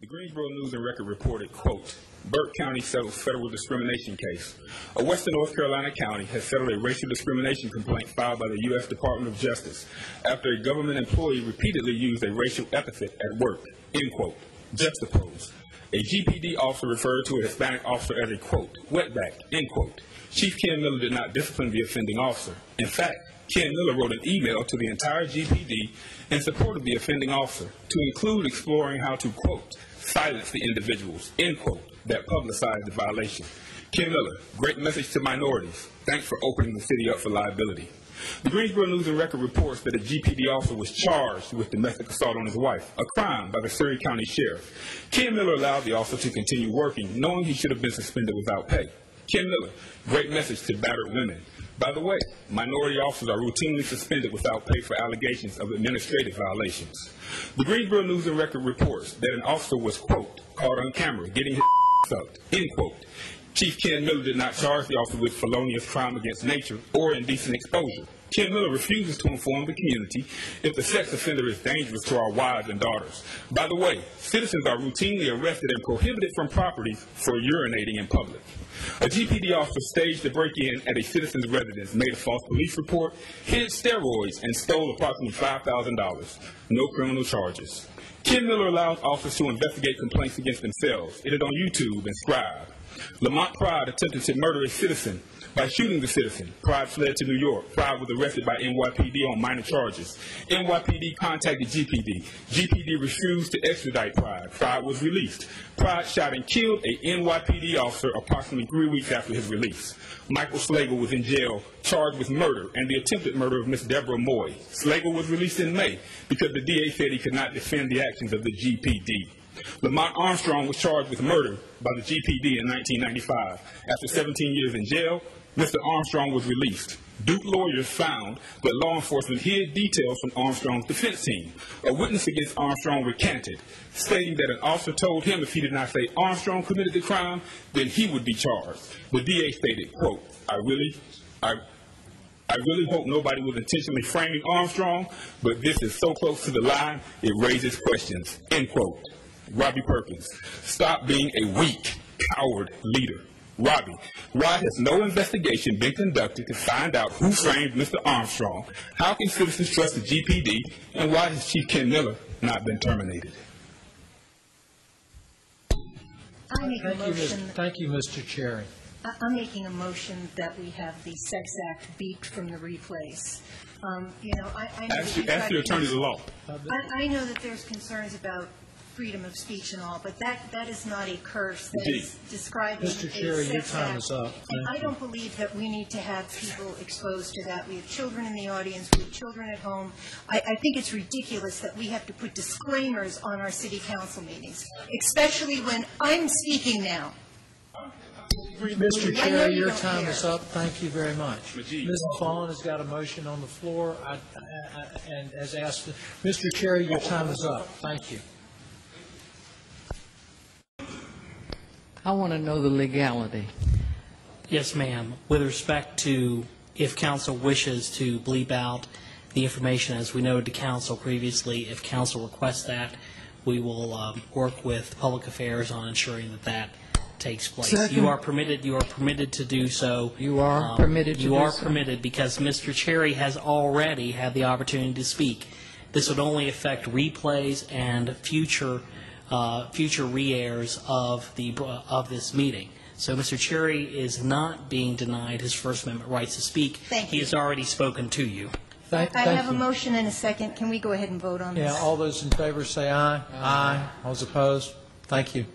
The Greensboro News and Record reported, quote, Burke County settles federal discrimination case. A Western North Carolina county has settled a racial discrimination complaint filed by the U.S. Department of Justice after a government employee repeatedly used a racial epithet at work, end quote. Juxtaposed. A GPD officer referred to a Hispanic officer as a, quote, wetback, end quote. Chief Ken Miller did not discipline the offending officer. In fact, Ken Miller wrote an email to the entire GPD in support of the offending officer to include exploring how to, quote, silence the individuals, end quote, that publicized the violation. Ken Miller, great message to minorities. Thanks for opening the city up for liability. The Greensboro News and Record reports that a GPD officer was charged with domestic assault on his wife, a crime by the Surrey County Sheriff. Ken Miller allowed the officer to continue working, knowing he should have been suspended without pay. Ken Miller, great message to battered women. By the way, minority officers are routinely suspended without pay for allegations of administrative violations. The Greensboro News and Record reports that an officer was, quote, caught on camera getting his sucked, end quote. Chief Ken Miller did not charge the officer with felonious crime against nature or indecent exposure. Ken Miller refuses to inform the community if the sex offender is dangerous to our wives and daughters. By the way, citizens are routinely arrested and prohibited from property for urinating in public. A GPD officer staged a break-in at a citizen's residence, made a false police report, hid steroids, and stole approximately $5,000. No criminal charges. Ken Miller allows officers to investigate complaints against themselves. It is on YouTube and Scribe. Lamont Pride attempted to murder a citizen by shooting the citizen. Pride fled to New York. Pride was arrested by NYPD on minor charges. NYPD contacted GPD. GPD refused to extradite Pride. Pride was released. Pride shot and killed a NYPD officer approximately 3 weeks after his release. Michael Slagle was in jail, charged with murder and the attempted murder of Miss Deborah Moy. Slagle was released in May because the DA said he could not defend the actions of the GPD. Lamont Armstrong was charged with murder by the GPD in 1995. After 17 years in jail, Mr. Armstrong was released. Duke lawyers found that law enforcement hid details from Armstrong's defense team. A witness against Armstrong recanted, stating that an officer told him if he did not say Armstrong committed the crime, then he would be charged. The DA stated, quote, I really hope nobody was intentionally framing Armstrong, but this is so close to the line, it raises questions, end quote. Robbie Perkins, stop being a weak, coward leader. Robbie, why has no investigation been conducted to find out who framed Mr. Armstrong? How can citizens trust the GPD? And why has Chief Ken Miller not been terminated? I make a motion. Thank you, Mr. Cherry. I'm making a motion that we have the Sex Act beeped from the replays. I know ask your attorney the law. I know that there's concerns about freedom of speech and all, but that is not a curse. That is describing Mr. Cherry, your time is up. And I don't believe that we need to have people exposed to that. We have children in the audience. We have children at home. I think it's ridiculous that we have to put disclaimers on our city council meetings, especially when I'm speaking now. Mr. Cherry, your time is up. Thank you very much. Ms. Fawn has got a motion on the floor and has asked. Mr. Cherry, your time is up. Thank you. I want to know the legality. Yes, ma'am. With respect to if council wishes to bleep out the information as we noted to council previously, if council requests that, we will work with public affairs on ensuring that that takes place. Second. You are permitted to do so. You are permitted to do so. You are permitted because Mr. Cherry has already had the opportunity to speak. This would only affect replays and future re-airs of this meeting. So Mr. Cherry is not being denied his First Amendment rights to speak. Thank you. He has already spoken to you. I have a motion and a second. Can we go ahead and vote on this? Yeah, all those in favor say aye. Aye. All those opposed? Thank you.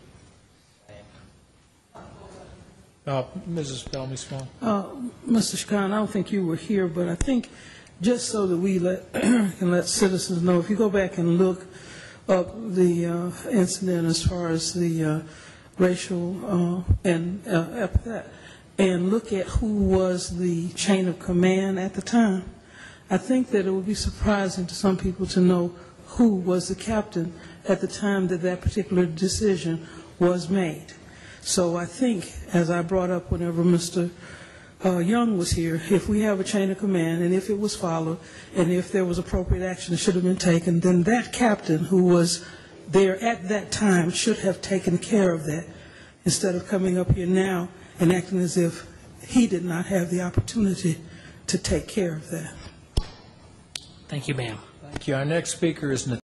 Mrs. Bellamy-Swan. Mr. Shkan, I don't think you were here, but I think just so that we can let citizens know, if you go back and look up the incident as far as the racial epithet and look at who was the chain of command at the time, I think that it would be surprising to some people to know who was the captain at the time that that particular decision was made. So I think, as I brought up whenever Mr. Young was here, if we have a chain of command and if it was followed and if there was appropriate action that should have been taken, then that captain who was there at that time should have taken care of that, instead of coming up here now and acting as if he did not have the opportunity to take care of that. Thank you, ma'am. Thank you. Our next speaker is